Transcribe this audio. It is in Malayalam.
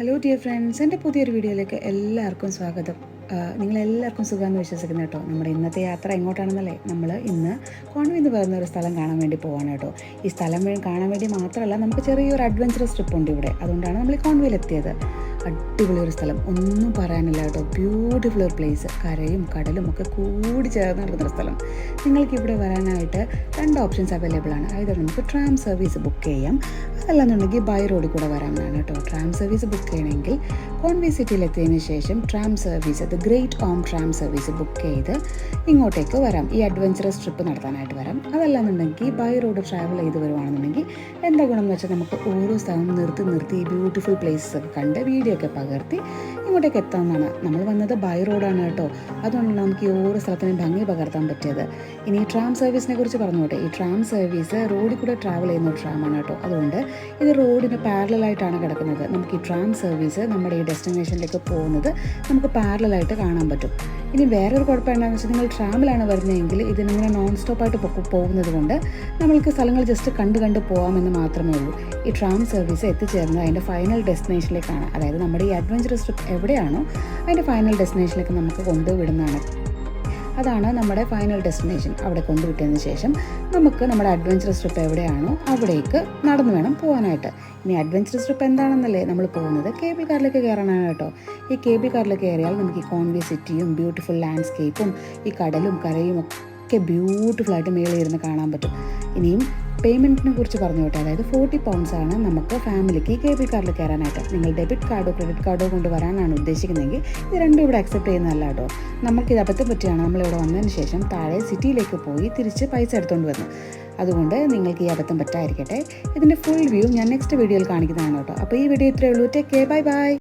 ഹലോ ഡിയർ ഫ്രണ്ട്സ്, എൻ്റെ പുതിയൊരു വീഡിയോയിലേക്ക് എല്ലാവർക്കും സ്വാഗതം. നിങ്ങളെല്ലാവർക്കും സുഖമെന്ന് വിശ്വസിക്കുന്നു കേട്ടോ. നമ്മുടെ ഇന്നത്തെ യാത്ര എങ്ങോട്ടാണെന്നല്ലേ? നമ്മൾ ഇന്ന് കോൺവേ എന്ന് പറയുന്ന ഒരു സ്ഥലം കാണാൻ വേണ്ടി പോവാണ് കേട്ടോ. ഈ സ്ഥലം കാണാൻ വേണ്ടി മാത്രമല്ല, നമുക്ക് ചെറിയൊരു അഡ്വഞ്ചറസ് ട്രിപ്പ് ഉണ്ട് ഇവിടെ. അതുകൊണ്ടാണ് നമ്മൾ ഈ കോൺവേയിലെത്തിയത്. അടിപൊളി ഒരു സ്ഥലം, ഒന്നും പറയാനില്ല കേട്ടോ. ബ്യൂട്ടിഫുൾ ഒരു പ്ലേസ്, കരയും കടലും ഒക്കെ കൂടി ചേർന്ന് നടക്കുന്ന സ്ഥലം. നിങ്ങൾക്ക് ഇവിടെ വരാനായിട്ട് രണ്ട് ഓപ്ഷൻസ് അവൈലബിൾ ആണ്. അതായത് നമുക്ക് ട്രാം സർവീസ് ബുക്ക് ചെയ്യാം, അതല്ലാന്നുണ്ടെങ്കിൽ ബൈ റോഡിൽ കൂടെ വരാമെന്നാണ് കേട്ടോ. ട്രാം സർവീസ് ബുക്ക് ചെയ്യണമെങ്കിൽ കോൺവേ സിറ്റിയിലെത്തിയതിന് ശേഷം tram service, the great Orme tram service book ചെയ്ത് ഇങ്ങോട്ടേക്ക് വരാം, ഈ അഡ്വഞ്ചറസ് ട്രിപ്പ് നടത്താനായിട്ട് വരാം. അതല്ലാന്നുണ്ടെങ്കിൽ ബൈ റോഡ് ട്രാവൽ ചെയ്ത് വരുവാണെന്നുണ്ടെങ്കിൽ എന്താ ഗുണം എന്ന് വെച്ചാൽ നമുക്ക് ഓരോ സ്ഥലം നിർത്തി ഈ ബ്യൂട്ടിഫുൾ പ്ലേസസ് ഒക്കെ കണ്ട് വീഡിയോ ഒക്കെ പകർത്തി ഇങ്ങോട്ടേക്ക് എത്താവുന്നതാണ്. നമ്മൾ വന്നത് ബൈ റോഡാണ് കേട്ടോ. അതുകൊണ്ടാണ് നമുക്ക് ഈ ഓരോ സ്ഥലത്തിനും ഭംഗി പകർത്താൻ പറ്റിയത്. ഇനി ട്രാം സർവീസിനെ കുറിച്ച് പറഞ്ഞോട്ടെ. ഈ ട്രാം സർവീസ് റോഡിൽ കൂടെ ട്രാവൽ ചെയ്യുന്ന ഒരു ട്രാമാണ് കേട്ടോ. അതുകൊണ്ട് ഇത് റോഡിന് പാരലായിട്ടാണ് കിടക്കുന്നത്. നമുക്ക് ഈ ട്രാം സർവീസ് നമ്മുടെ ഈ ഡെസ്റ്റിനേഷനിലേക്ക് പോകുന്നത് നമുക്ക് പാരലായിട്ട് കാണാൻ പറ്റും. ഇനി വേറൊരു കുഴപ്പം എന്താണെന്ന് വെച്ചാൽ, നിങ്ങൾ ട്രാമിലാണ് വരുന്നതെങ്കിൽ ഇതിനിങ്ങനെ നോൺ സ്റ്റോപ്പായിട്ട് പോകുന്നത് കൊണ്ട് നമ്മൾക്ക് സ്ഥലങ്ങൾ ജസ്റ്റ് കണ്ട് പോകാമെന്ന് മാത്രമേ ഉള്ളൂ. ഈ ട്രാം സർവീസ് എത്തിച്ചേർന്നത് അതിൻ്റെ ഫൈനൽ ഡെസ്റ്റിനേഷനിലേക്കാണ്. അതായത് നമ്മുടെ ഈ അഡ്വഞ്ചറസ് ട്രിപ്പ് എവിടെയാണോ അതിൻ്റെ ഫൈനൽ ഡെസ്റ്റിനേഷനിലേക്ക് നമുക്ക് കൊണ്ടുവിടുന്നതാണ്. അതാണ് നമ്മുടെ ഫൈനൽ ഡെസ്റ്റിനേഷൻ. അവിടെ കൊണ്ടുവിട്ടതിന് ശേഷം നമുക്ക് നമ്മുടെ അഡ്വഞ്ചറസ് ട്രിപ്പ് എവിടെയാണോ അവിടേക്ക് നടന്നു വേണം പോകാനായിട്ട്. ഇനി അഡ്വഞ്ചറസ് ട്രിപ്പ് എന്താണെന്നല്ലേ നമ്മൾ പോകുന്നത്, കേബിൾ കാറിലേക്ക് കയറാനാണ് കേട്ടോ. ഈ കേബിൾ കാറിലേക്ക് കയറിയാൽ നമുക്ക് ഈ കോൺവേ സിറ്റിയും ബ്യൂട്ടിഫുൾ ലാൻഡ്സ്കേപ്പും ഈ കടലും കരയും ഒക്കെ ബ്യൂട്ടിഫുള്ളായിട്ട് മേളിൽ ഇരുന്ന് കാണാൻ പറ്റും. ഇനിയും പേയ്മെൻറ്റിനെ കുറിച്ച് പറഞ്ഞു കേട്ടോ. അതായത് 40 pounds ആണ് നമുക്ക് ഫാമിലിക്ക് ഈ കേബിൾ കാറിൽ കയറാനായിട്ട്. നിങ്ങൾ ഡെബിറ്റ് കാർഡോ ക്രെഡിറ്റ് കാർഡോ കൊണ്ട് വരാനാണ് ഉദ്ദേശിക്കുന്നതെങ്കിൽ ഇത് രണ്ടും ഇവിടെ അക്സെപ്റ്റ് ചെയ്യുന്നതല്ല കേട്ടോ. നമുക്കിത് അബദ്ധം പറ്റിയാണ് നമ്മളിവിടെ വന്നതിന് ശേഷം താഴെ സിറ്റിയിലേക്ക് പോയി തിരിച്ച് പൈസ എടുത്തുകൊണ്ട് വന്നു. അതുകൊണ്ട് നിങ്ങൾക്ക് ഈ അബദ്ധം പറ്റാതിരിക്കട്ടെ. ഇതിൻ്റെ ഫുൾ വ്യൂ ഞാൻ നെക്സ്റ്റ് വീഡിയോയിൽ കാണിക്കുന്നതാണ് കേട്ടോ. അപ്പോൾ ഈ വീഡിയോ ഇത്രയേ ഉള്ളൂ. Take care, bye bye.